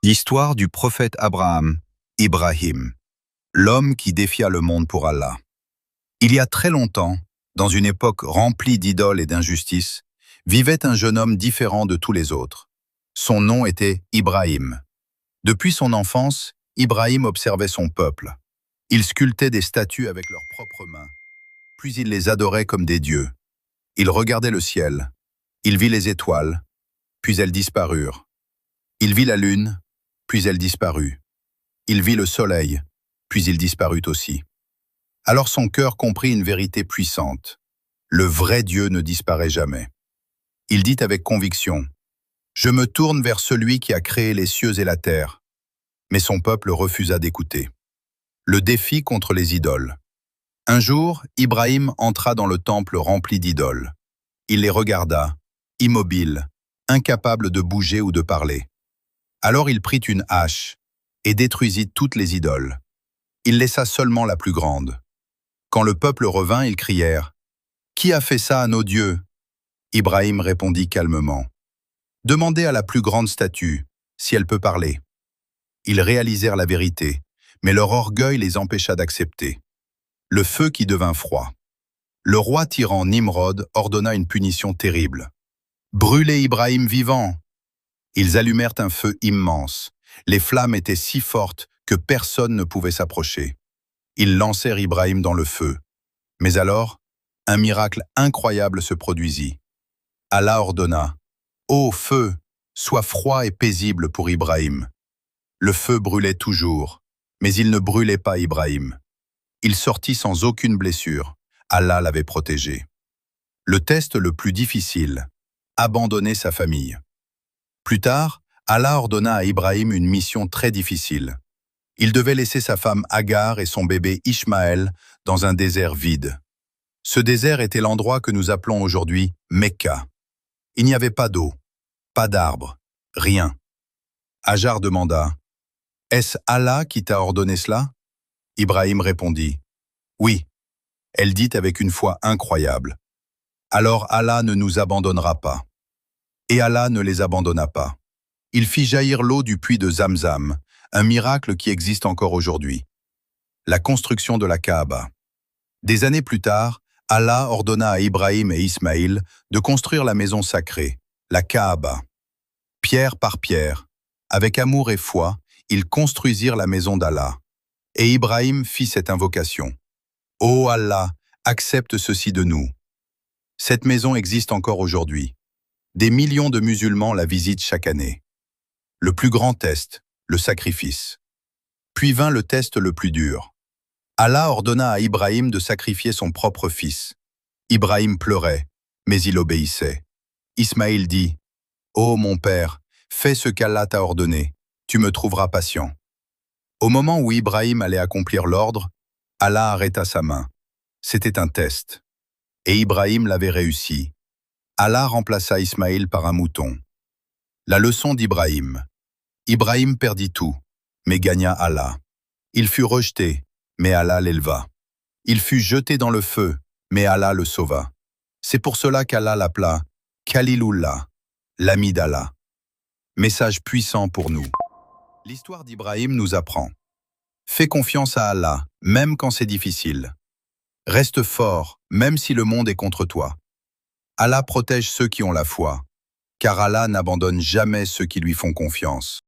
L'histoire du prophète Abraham, Ibrahim, l'homme qui défia le monde pour Allah. Il y a très longtemps, dans une époque remplie d'idoles et d'injustices, vivait un jeune homme différent de tous les autres. Son nom était Ibrahim. Depuis son enfance, Ibrahim observait son peuple. Il sculptait des statues avec leurs propres mains, puis il les adorait comme des dieux. Il regardait le ciel, il vit les étoiles, puis elles disparurent. Il vit la lune, puis elle disparut. Il vit le soleil, puis il disparut aussi. Alors son cœur comprit une vérité puissante. Le vrai Dieu ne disparaît jamais. Il dit avec conviction, « Je me tourne vers celui qui a créé les cieux et la terre. » Mais son peuple refusa d'écouter. Le défi contre les idoles. Un jour, Ibrahim entra dans le temple rempli d'idoles. Il les regarda, immobile, incapable de bouger ou de parler. Alors il prit une hache et détruisit toutes les idoles. Il laissa seulement la plus grande. Quand le peuple revint, ils crièrent, « Qui a fait ça à nos dieux ?» Ibrahim répondit calmement, « Demandez à la plus grande statue si elle peut parler. » Ils réalisèrent la vérité, mais leur orgueil les empêcha d'accepter. Le feu qui devint froid. Le roi tyran Nimrod ordonna une punition terrible. « Brûlez Ibrahim vivant !» Ils allumèrent un feu immense. Les flammes étaient si fortes que personne ne pouvait s'approcher. Ils lancèrent Ibrahim dans le feu. Mais alors, un miracle incroyable se produisit. Allah ordonna, « Ô feu, sois froid et paisible pour Ibrahim. » Le feu brûlait toujours, mais il ne brûlait pas Ibrahim. Il sortit sans aucune blessure. Allah l'avait protégé. Le test le plus difficile, abandonner sa famille. Plus tard, Allah ordonna à Ibrahim une mission très difficile. Il devait laisser sa femme Agar et son bébé Ishmaël dans un désert vide. Ce désert était l'endroit que nous appelons aujourd'hui Mecca. Il n'y avait pas d'eau, pas d'arbres, rien. Agar demanda, « Est-ce Allah qui t'a ordonné cela ?» Ibrahim répondit, « Oui. » Elle dit avec une foi incroyable, « Alors Allah ne nous abandonnera pas. » Et Allah ne les abandonna pas. Il fit jaillir l'eau du puits de Zamzam, un miracle qui existe encore aujourd'hui. La construction de la Kaaba. Des années plus tard, Allah ordonna à Ibrahim et Ismaïl de construire la maison sacrée, la Kaaba. Pierre par pierre, avec amour et foi, ils construisirent la maison d'Allah. Et Ibrahim fit cette invocation. « Ô Allah, accepte ceci de nous. » Cette maison existe encore aujourd'hui. Des millions de musulmans la visitent chaque année. Le plus grand test, le sacrifice. Puis vint le test le plus dur. Allah ordonna à Ibrahim de sacrifier son propre fils. Ibrahim pleurait, mais il obéissait. Ismaïl dit, « Ô mon père, fais ce qu'Allah t'a ordonné, tu me trouveras patient. » Au moment où Ibrahim allait accomplir l'ordre, Allah arrêta sa main. C'était un test. Et Ibrahim l'avait réussi. Allah remplaça Ismaïl par un mouton. La leçon d'Ibrahim. Ibrahim perdit tout, mais gagna Allah. Il fut rejeté, mais Allah l'éleva. Il fut jeté dans le feu, mais Allah le sauva. C'est pour cela qu'Allah l'appela Khalilullah, l'ami d'Allah. Message puissant pour nous. L'histoire d'Ibrahim nous apprend. Fais confiance à Allah, même quand c'est difficile. Reste fort, même si le monde est contre toi. Allah protège ceux qui ont la foi, car Allah n'abandonne jamais ceux qui lui font confiance.